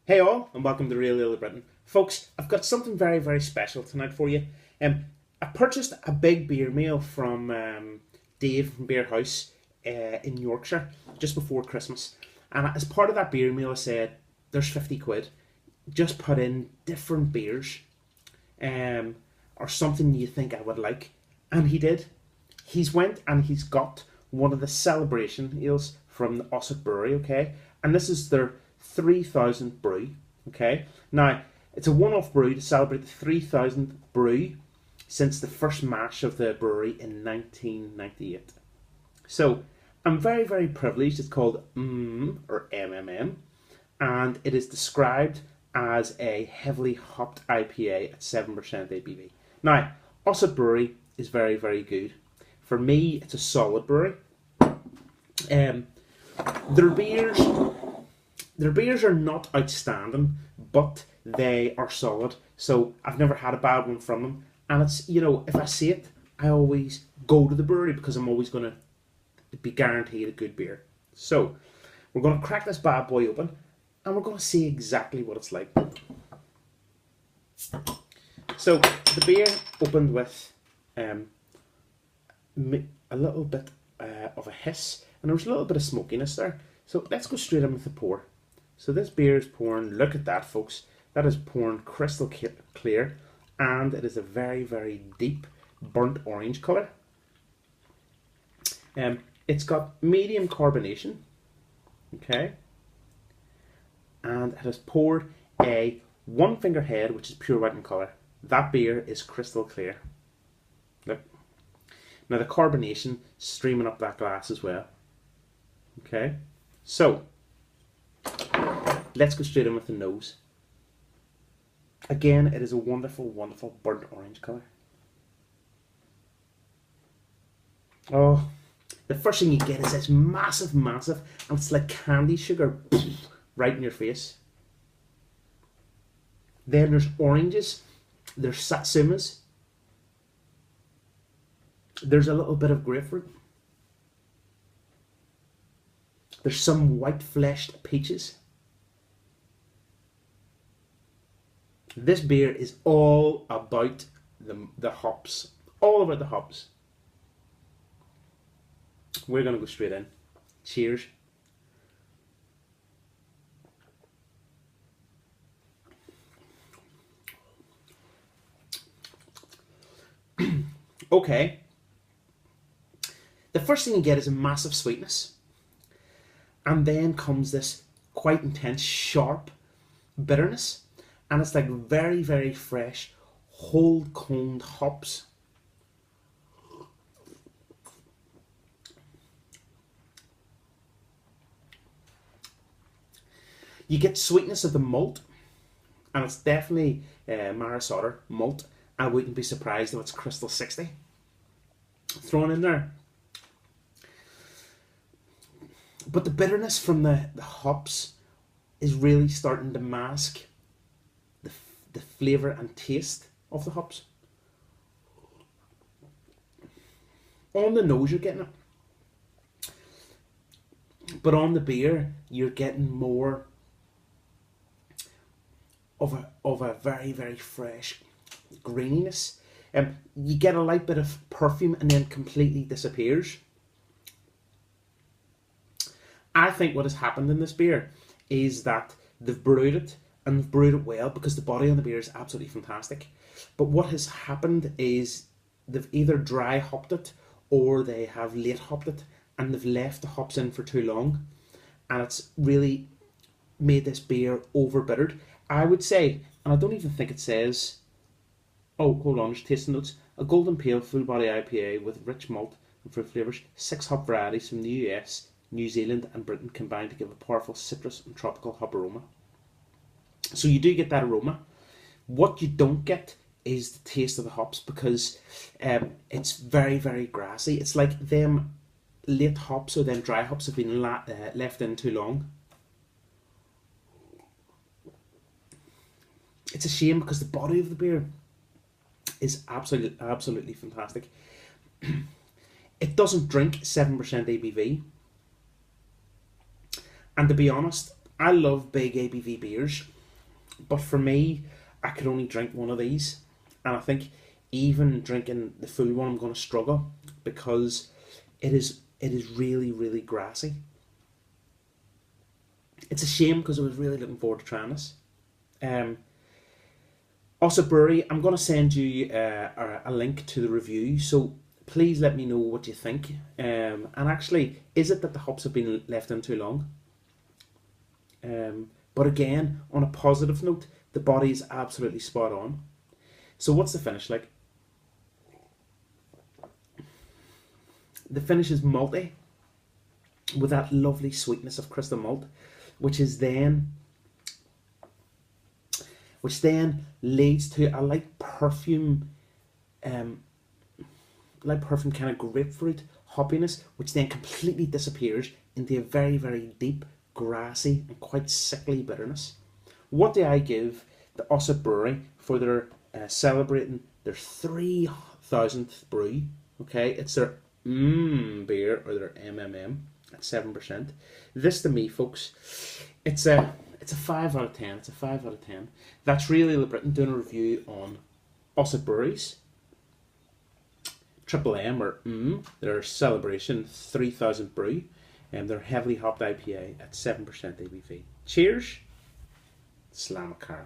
Hey all, and welcome to Real Ale of Britain. Folks, I've got something very, very special tonight for you. I purchased a big beer meal from Dave from Beer House in Yorkshire just before Christmas. And as part of that beer meal, I said, there's 50 quid. Just put in different beers or something you think I would like. And he did. He's went and he's got one of the celebration ales from the Ossett Brewery, okay? And this is their 3000th brew, okay? Now, it's a one-off brew to celebrate the 3000th brew since the first mash of the brewery in 1998. So, I'm very, very privileged. It's called or MMM, and it is described as a heavily hopped IPA at 7% ABV. Now, Ossett Brewery is very, very good. For me, it's a solid brewery. Their beers are not outstanding, but they are solid. So I've never had a bad one from them. And it's, if I see it, I always go to the brewery because I'm always going to be guaranteed a good beer. So we're going to crack this bad boy open and we're going to see exactly what it's like. So the beer opened with a little bit of a hiss, and there was a little bit of smokiness there. So let's go straight in with the pour. So this beer is pouring, look at that folks, that is pouring crystal clear, and it is a very, very deep burnt orange colour. It's got medium carbonation, okay, and it has poured a one finger head which is pure white in colour. That beer is crystal clear. Look. Now the carbonation streaming up that glass as well. Okay, so let's go straight in with the nose. Again, it is a wonderful, wonderful burnt orange colour. Oh, the first thing you get is this massive, massive, and it's like candy sugar right in your face. Then there's oranges, there's satsumas, there's a little bit of grapefruit. There's some white-fleshed peaches. This beer is all about the hops. All about the hops. We're going to go straight in. Cheers. Okay. The first thing you get is a massive sweetness. And then comes this quite intense, sharp bitterness. And it's like very, very fresh, whole coned hops. You get sweetness of the malt. And it's definitely Maris Otter malt. I wouldn't be surprised if it's Crystal 60 thrown in there. But the bitterness from the hops is really starting to mask the flavour and taste of the hops. On the nose you're getting it. But on the beer you're getting more of a very, very fresh graininess. You get a light bit of perfume and then completely disappears. I think what has happened in this beer is that they've brewed it, and they've brewed it well because the body on the beer is absolutely fantastic. But what has happened is they've either dry hopped it or they have late hopped it, and they've left the hops in for too long, and it's really made this beer over bittered. I would say, and I don't even think it says, oh hold on, there's tasting notes, a golden pale full body IPA with rich malt and fruit flavours, 6 hop varieties from the US, New Zealand and Britain combined to give a powerful citrus and tropical hop aroma. So you do get that aroma. What you don't get is the taste of the hops because it's very, very grassy. It's like them late hops or them dry hops have been left in too long. It's a shame because the body of the beer is absolutely fantastic. It doesn't drink 7% ABV. And to be honest, I love big ABV beers. But for me, I could only drink one of these, and I think even drinking the full one, I'm going to struggle because it is really, really grassy. It's a shame because I was really looking forward to trying this. Um, Ossett Brewery, I'm going to send you a link to the review, so please let me know what you think. And actually, is it that the hops have been left in too long? But again, on a positive note, the body is absolutely spot on. So what's the finish like? The finish is malty with that lovely sweetness of crystal malt, which then leads to a light perfume kind of grapefruit hoppiness, which then completely disappears into a very, very deep, grassy and quite sickly bitterness. What do I give the Ossett Brewery for their celebrating their 3,000th brew? Okay, it's their beer, or their MMM, at 7%. This to me, folks, it's a 5 out of 10. It's a 5 out of 10. That's Really Le Britain doing a review on Ossett Breweries Triple M, or their celebration 3000 brew, and their heavily hopped IPA at 7% ABV. Cheers, Slamacara.